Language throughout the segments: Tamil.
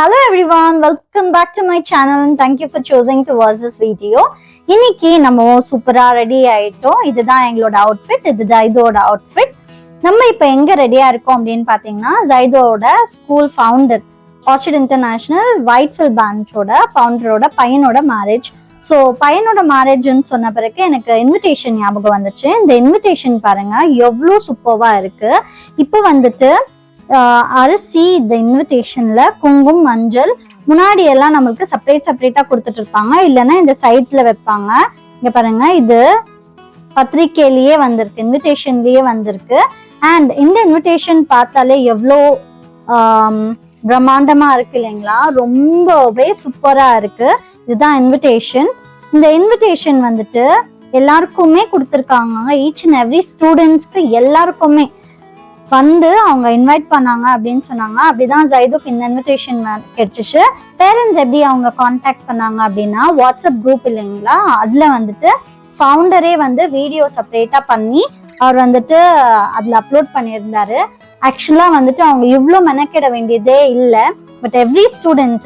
Hello everyone, welcome back to my channel and thank you for choosing to watch this video. இன்னைக்கு நம்ம சூப்பரா ரெடி ஆயிட்டோம். இதுதான் எங்களோட அவுட்ஃபிட். இது ஜைதோட அவுட்ஃபிட். நம்ம இப்போ எங்க ரெடியா இருக்கோம் அப்படின்னு பாத்தீங்கன்னா ஜைதோட ஸ்கூல் ஃபவுண்டர் ஆர்ச்சிட் இன்டர்நேஷனல் ஒயிட்ஃபில் பிரான்ச்சோட ஃபவுண்டரோட பையனோட மேரேஜ். ஸோ பையனோட மேரேஜ்னு சொன்ன பிறகு எனக்கு இன்விடேஷன் ஞாபகம் வந்துச்சு. இந்த இன்விடேஷன் பாருங்க எவ்வளோ சூப்பர்வா இருக்கு. இப்போ வந்துட்டு அரிசி இந்த இன்விடேஷன்ல குங்குமம் மஞ்சள் முன்னாடி எல்லாம் நம்மளுக்கு செப்பரேட்டா கொடுத்துட்டு இருப்பாங்க, இல்லைன்னா இந்த சைட்ஸ்ல வைப்பாங்க. இங்க பாருங்க இது பத்திரிக்கையிலேயே வந்திருக்கு, இன்விடேஷன்லயே வந்திருக்கு. அண்ட் இந்த இன்விடேஷன் பார்த்தாலே எவ்வளோ பிரம்மாண்டமா இருக்கு இல்லைங்களா, ரொம்பவே சூப்பரா இருக்கு. இதுதான் இன்விடேஷன். இந்த இன்விடேஷன் வந்துட்டு எல்லாருக்குமே கொடுத்துருக்காங்க. ஈச் அண்ட் எவ்ரி ஸ்டூடெண்ட்ஸ்க்கு எல்லாருக்குமே வந்து அவங்க இன்வைட் பண்ணாங்க அப்படின்னு சொன்னாங்க. அப்படிதான் ஜைதுக்கு இந்த இன்விடேஷன் கிடைச்சிச்சு. பேரண்ட்ஸ் எப்படி அவங்க கான்டாக்ட் பண்ணாங்க அப்படின்னா வாட்ஸ்அப் குரூப் இல்லைங்களா, அதுல வந்துட்டு ஃபவுண்டரே வந்து வீடியோ செப்பரேட்டா பண்ணி அவர் வந்துட்டு அதுல அப்லோட் பண்ணியிருந்தாரு. ஆக்சுவலா வந்துட்டு அவங்க இவ்வளோ மெனக்கிட வேண்டியதே இல்லை. பட் எவ்ரி ஸ்டூடெண்ட்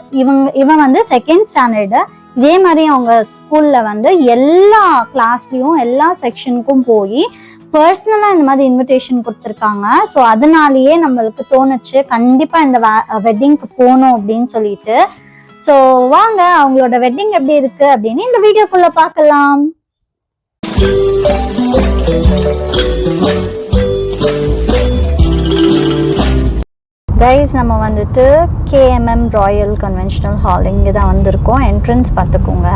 இவன் வந்து செகண்ட் ஸ்டாண்டர்டு, இதே மாதிரி அவங்க ஸ்கூல்ல வந்து எல்லா கிளாஸ்லயும் எல்லா செக்ஷனுக்கும் போய் பர்சனலா இந்த மாதிரி இன்விடேஷன் கொடுத்துருக்காங்க. ஸோ அதனாலேயே நம்மளுக்கு தோணுச்சு கண்டிப்பா இந்த வெட்டிங்க்கு போகணும் அப்படின்னு சொல்லிட்டு. ஸோ வாங்க அவங்களோட வெட்டிங் எப்படி இருக்கு அப்படின்னு இந்த வீடியோக்குள்ள பார்க்கலாம். கைஸ் நம்ம வந்துட்டு KMM ராயல் கன்வென்ஷனல் ஹால் இங்கே தான் வந்திருக்கோம். என்ட்ரன்ஸ் பார்த்துக்கோங்க.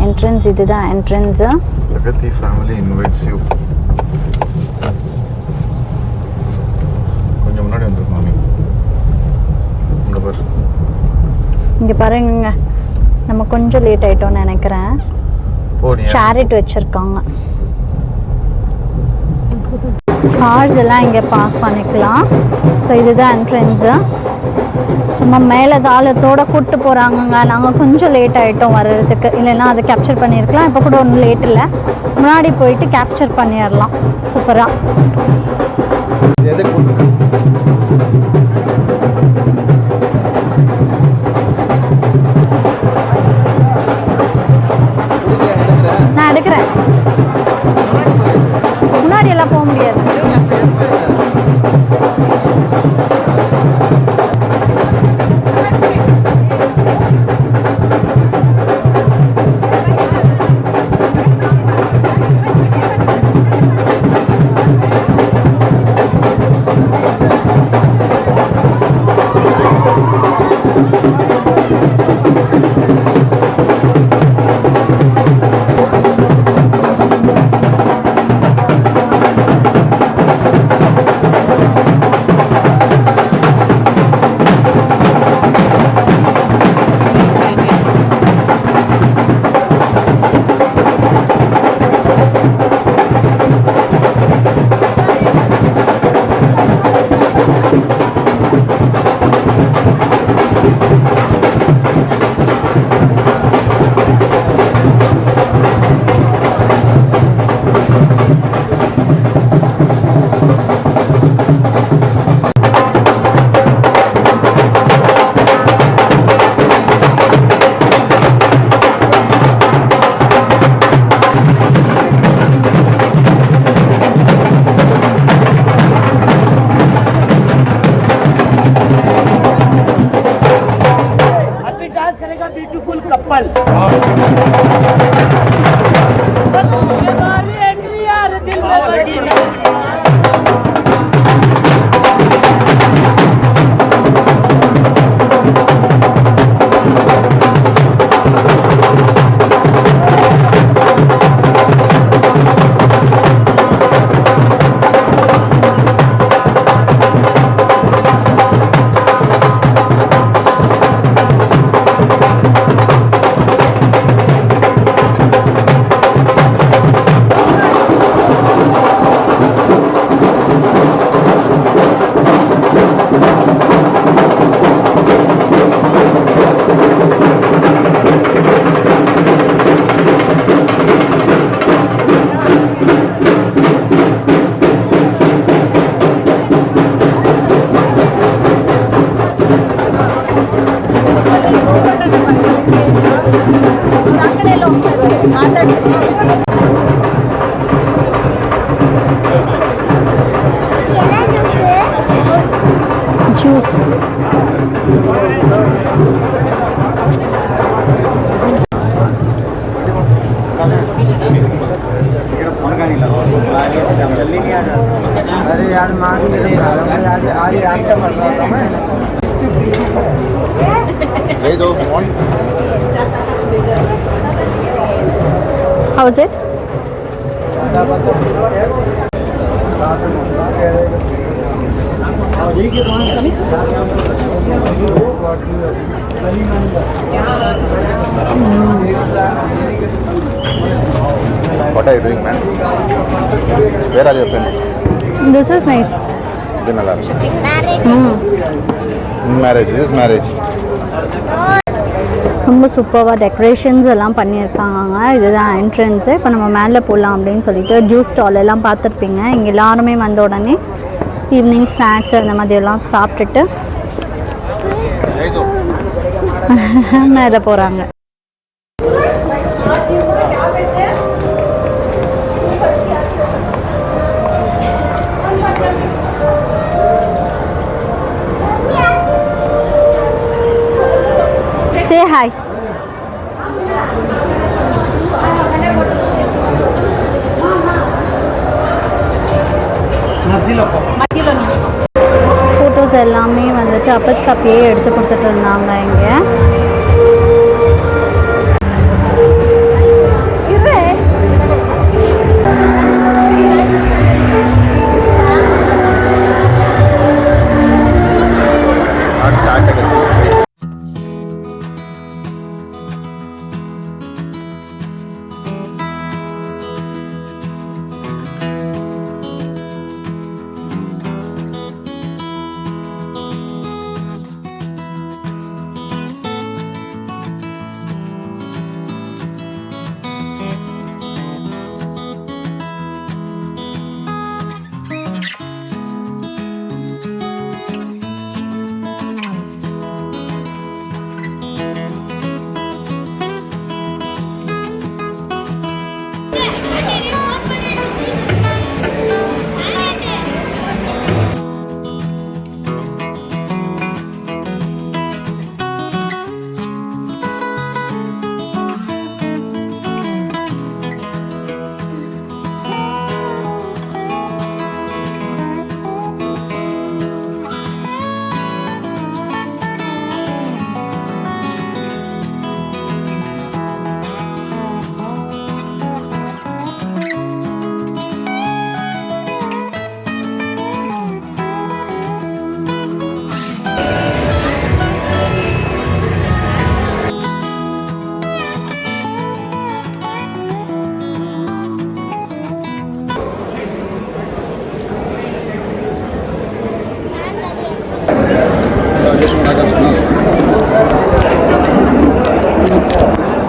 என்ட்ரன்ஸ் இதுதான் entrance. Pragati family invites you. கொஞ்சம் முன்னாடி வந்துருக்கோம் மாமி. இங்க பாருங்க, நம்ம கொஞ்சம் லேட் ஆயிட்டோம்னு நினைக்கிறேன். சேரிட் வச்சிருக்காங்க. கார்ஸ் எல்லாம் இங்க பார்க் பண்ணிக்கலாம். ஸோ இதுதான் என்ட்ரன்ஸு. சும்மா மேலே தாளத்தோட கூப்பிட்டு போகிறாங்கங்க. நாங்கள் கொஞ்சம் லேட் ஆகிட்டோம் வர்றதுக்கு, இல்லைன்னா அதை கேப்சர் பண்ணியிருக்கலாம். இப்போ கூட ஒன்றும் லேட் இல்லை, முன்னாடி போயிட்டு கேப்சர் பண்ணிடலாம் சூப்பராக. நான் எடுக்கிறேன். முன்னாடி எல்லாம் போக முடியாது. ब्यूटीफुल कपल एंट्री यार दिल में बची juice How is it? What are you doing, man? Where are your friends? This is nice. இது நல்லா இருக்கு. Marriage. This is marriage. ரொம்ப சூப்பராக டெக்கரேஷன்ஸ் எல்லாம் பண்ணியிருக்காங்க. இதுதான் என்ட்ரன்ஸு. இப்போ நம்ம மேலே போகலாம் அப்படின்னு சொல்லிட்டு ஜூஸ் ஸ்டால் எல்லாம் பார்த்துருப்பீங்க. இங்கே எல்லாருமே வந்த உடனே ஈவினிங் ஸ்நாக்ஸ் அந்த மாதிரியெல்லாம் சாப்பிட்டுட்டு மேலே போகிறாங்க. Say hi. ஃபோட்டோஸ் எல்லாமே வந்துட்டு அப்பத் காப்பியே எடுத்து கொடுத்துட்டு இருந்தாங்க இங்கே.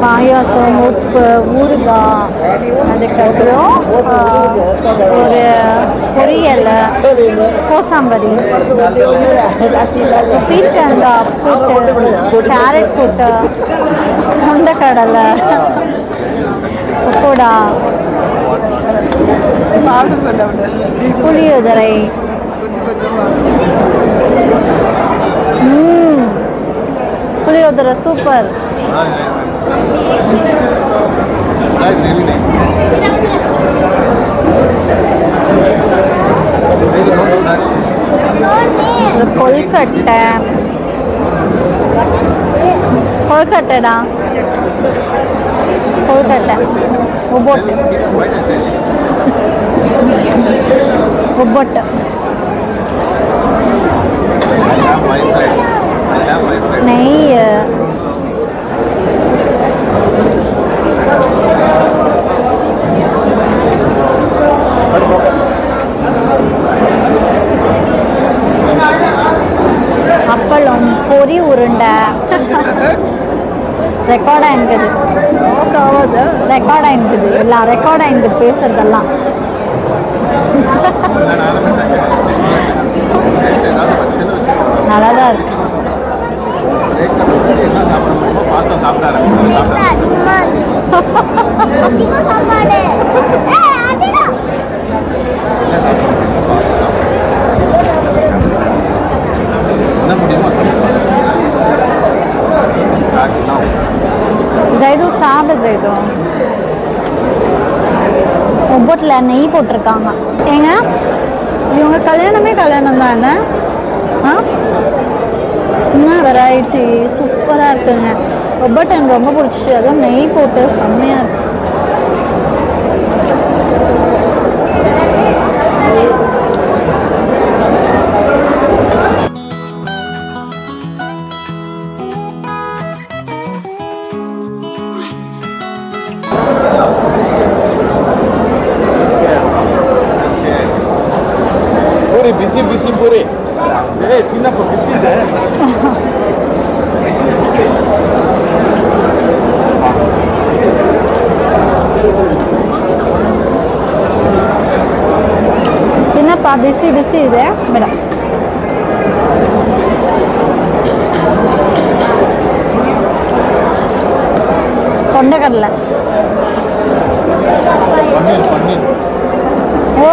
பாயாசம், உப்பு, ஊறுகாய், அதுக்கப்புறம் ஒரு பொரியல், கோசாம்பரி, பீர்க்கங்காய் கூட்டு, கேரட் கூட்டு, கொண்டக்கடலை, பக்கோடா, புளியோதரை, புளியோதரை சூப்பர். That's really nice. கொழுக்கட்டை, கொழுக்கட்டைடா, கொழுக்கட்டை, ஒவ்வொட்டு, ஒவ்வொட்டு, நெய், அப்பளம், பொரி உருண்டை. ரெக்கார்டாக இருக்குது எல்லாம் ரெக்கார்டாக இருக்குது பேசுறதெல்லாம். நல்லா தான் இருக்கு. என்ன சாப்பிட முடியுமோ ஃபாஸ்ட்டாக சாப்பிட்டாரு. என்ன முடியுமோ ஜெய்து சாப்பிட ஜெய்து. ஒவ்வொட்டில் நெய் போட்டிருக்காங்க. ஏங்க இவங்க கல்யாணமே கல்யாணம் தான் என்ன? இன்னும் வெரைட்டி சூப்பராக இருக்குங்க. ஒவ்வொட்டு எனக்கு ரொம்ப பிடிச்சிச்சு. அதுவும் நெய் போட்டு செம்மையாக இருக்கு. पूरी बिसी बिसी पूरी ತಿನ್ನಪ್ಪ ಬಿಸಿ ಇದೆ. ತಿನ್ನಪ್ಪ ಬಿಸಿ ಬಿಸಿ ಇದೆ ಬೇಡ. கொண்டக்கடலை. ஓ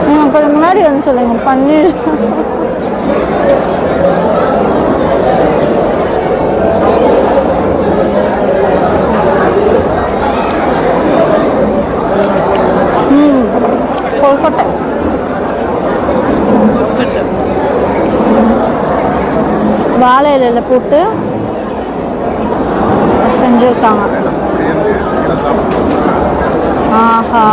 நீங்கள் கொஞ்சம் முன்னாடி வந்து சொல்லுங்க. பன்னீர் கொல்கட்டை. வாழை இலையில போட்டு செஞ்சுருக்காங்க. ஆஹா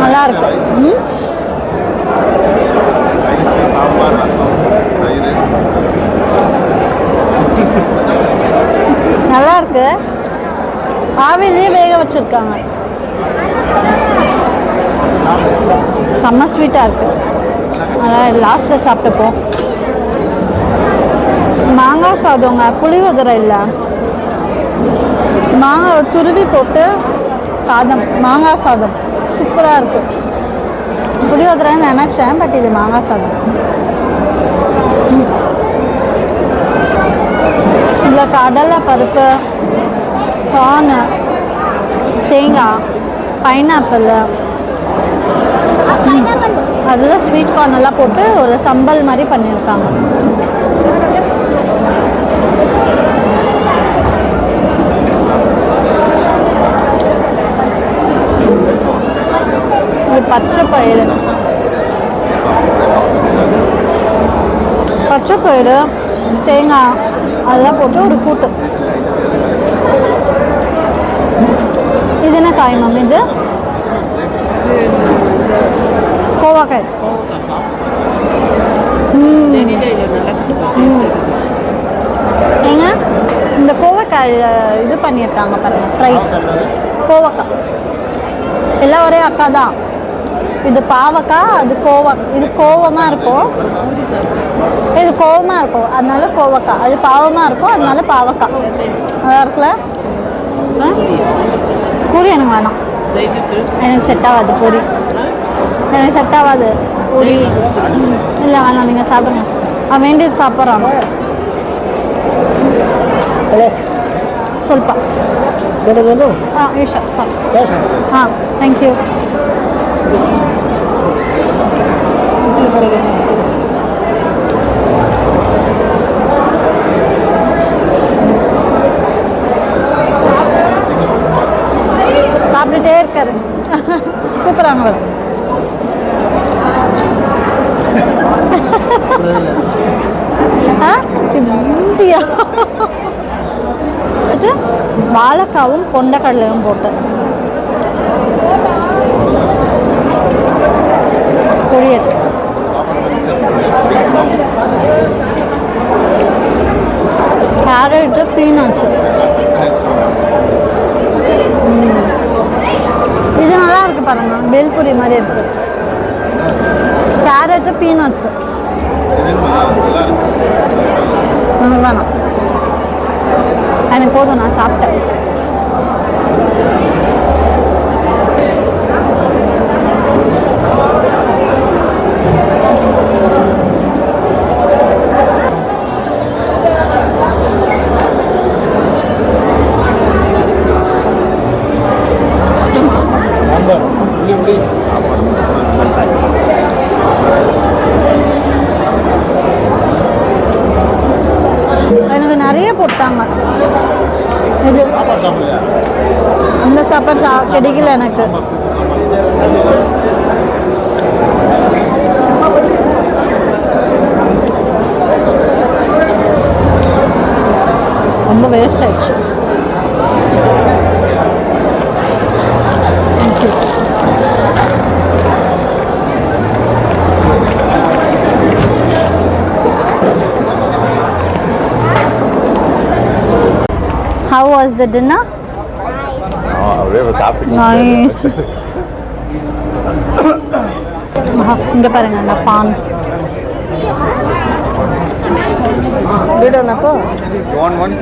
நல்லா இருக்கு. சாம்பார், ரசம், தயிர். நல்லா இருக்கு. ஆவிலே வேக வச்சிருக்காங்க. செம்ம ஸ்வீட்டாக இருக்கு. அதான் லாஸ்ட்டில் சாப்பிட்டப்போ மாங்காய் சாதங்க. புளியோதரை இல்லை, மாங்காய் துருவி போட்டு சாதம், மாங்காய் சாதம் சூப்பராக இருக்கு. புளியோதரைன்னு நினச்சேன், பட் இது மாங்காய் சாதம். இதில் கடலை பருப்பு, கார்னு, தேங்காய், பைனாப்பிள், அதில் ஸ்வீட் கார்ன் எல்லாம் போட்டு ஒரு சம்பல் மாதிரி பண்ணியிருக்காங்க. இது பச்சை பயிறு, பச்சை பயிறு, தேங்காய் அதெல்லாம் போட்டு ஒரு கூட்டு. இது என்ன காய் மேம்? இது கோவாக்காய். ஏங்க இந்த கோவக்காய் இது பண்ணியிருக்காங்க பாருங்க, ஃப்ரை. கோவக்காய் எல்லாம் ஒரே அக்கா தான். இது பாவக்காய், அது இது கோவமாக இருக்கும், இது கோவமாக இருக்கும் அதனால கோவக்காய். அது பாவமாக இருக்கும் அதனால பாவக்காய். நல்லா இருக்குல்ல? பூரி எனக்கு வேணாம், எனக்கு செட் ஆகாது பூரி. எனக்கு செட் ஆகாது பூரி. இல்லை வேணாம், நீங்கள் சாப்பிடுங்க. வேண்டியது சாப்பிட்றாங்க. ಸ್ವಲ್ಪ ಇಷ್ಟ ಸಾಕು. ಹಾಂ, ಥ್ಯಾಂಕ್ ಯು. சாப்பிட்டுட்டே இருக்காரு, கூப்பிட்றாங்க. இந்தியா வாழைக்காவும் கொண்டக்கடலையும் போட்டு பொரியல். கேரட்டு, பீனாட்ஸ். இது நல்லா இருக்கு பாருங்க, பேல்பூரி மாதிரி இருக்கு. கேரட்டு பீனட்ஸ் வேணாம், எனக்கு போதும், நான் சாப்பிட்டேன். எனக்கு நிறைய போட்டாங்க. இது அந்த சாப்பாடு கிடைக்கல எனக்கு. ரொம்ப வேஸ்ட் ஆயிடுச்சு. How was the dinner? அப்படியே சாப்பிட்டு Nice. இங்க பாருங்க அந்த பான். வீடியோனாக்கோ one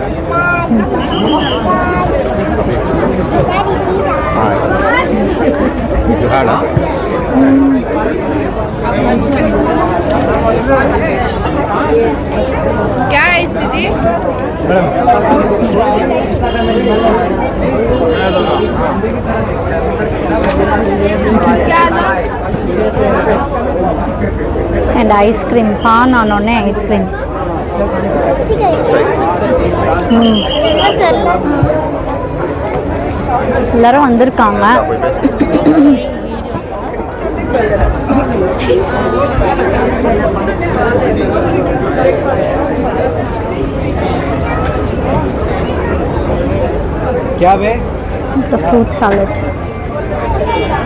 you had क्या है स्थिति? and ice cream. பான் ஆனோடனே ice cream. எல்லாரும் வந்திருக்காங்க. क्या बे? The fruit salad.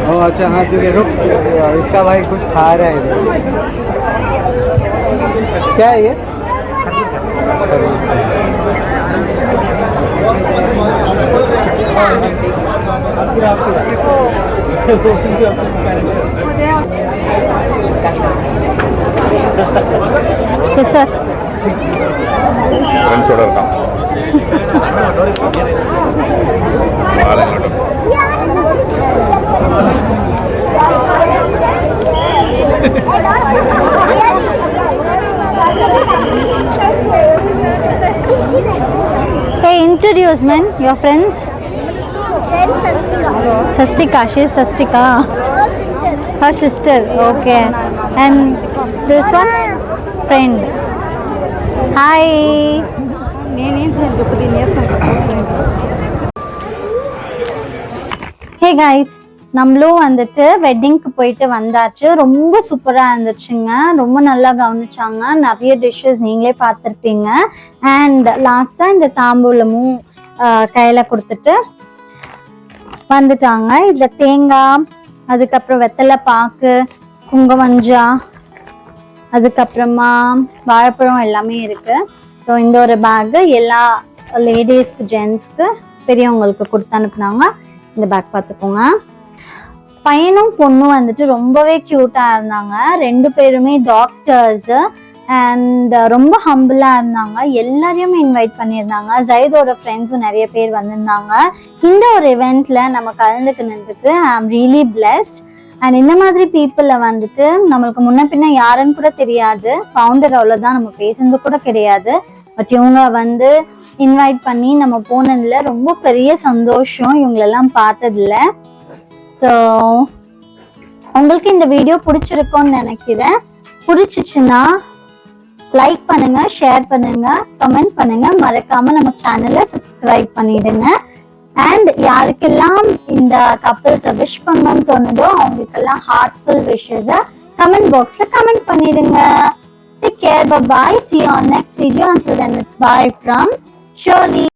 ओ अच्छा, हाँ ठीक है, रुक, इसका भाई कुछ खा रहा है इधर। क्या है ये? Yes, sir. ஃப்ரெண்ட்ஸோட இருக்கான். Hey, introduce man, your friends. Friend Sastika. Sastika, she's Sastika. Her sister. Her sister, okay. And this one, friend. Hi. Hey guys, நம்மளும் வந்துட்டு வெட்டிங்க்கு போயிட்டு வந்தாச்சு. ரொம்ப சூப்பரா இருந்துச்சுங்க, ரொம்ப நல்லா கவனிச்சாங்க. நிறைய டிஷ்ஷஸ் நீங்களே பார்த்துருப்பீங்க. அண்ட் லாஸ்டா இந்த தாம்பூலமும் கையில கொடுத்துட்டு வந்துட்டாங்க. இதுல தேங்காய், அதுக்கப்புறம் வெத்தலை பாக்கு, குங்குமஞ்சா, அதுக்கப்புறமா வாழைப்பழம் எல்லாமே இருக்கு. ஸோ இந்த ஒரு பேக்கு எல்லா லேடிஸ்க்கு, ஜென்ட்ஸ்க்கு, பெரியவங்களுக்கு கொடுத்து அனுப்புனாங்க. இந்த பேக் பார்த்துக்கோங்க. பையனும் பொண்ணும் வந்துட்டு ரொம்பவே க்யூட்டா இருந்தாங்க. ரெண்டு பேருமே டாக்டர்ஸ் அண்ட் ரொம்ப ஹம்பிளா இருந்தாங்க. எல்லாரையுமே இன்வைட் பண்ணியிருந்தாங்க. ஜைதோட ஃப்ரெண்ட்ஸும் நிறைய பேர் வந்திருந்தாங்க. இந்த ஒரு இவெண்ட்ல நம்ம கலந்துக்கினதுக்கு ஐ ஆம் ரியலி பிளெஸ்ட். அண்ட் இந்த மாதிரி பீப்புளை வந்துட்டு நம்மளுக்கு முன்ன பின்ன யாருன்னு கூட தெரியாது. ஃபவுண்டர் அவ்வளோதான், நம்ம பேசுனது கூட கிடையாது. பட் இவங்க வந்து இன்வைட் பண்ணி நம்ம போனதுல ரொம்ப பெரிய சந்தோஷம் இவங்களெல்லாம் பார்த்ததுல. ஸோ உங்களுக்கு இந்த வீடியோ பிடிச்சிருக்கும்னு நினைக்கிறேன். பிடிச்சிச்சுன்னா லைக் பண்ணுங்க, ஷேர் பண்ணுங்க, கமெண்ட் பண்ணுங்க. மறக்காம நம்ம சேனலை சப்ஸ்கிரைப் பண்ணிடுங்க. அண்ட் யாருக்கெல்லாம் இந்த கப்பிள்ஸை விஷ் பண்ணணும்னு தோணுதோ அவங்களுக்கெல்லாம் ஹார்ட்ஃபுல் விஷஸை கமெண்ட் பாக்ஸ்ல கமெண்ட் பண்ணிடுங்க. Take care, bye bye. See you on next video. Until then, it's bye from Shirley.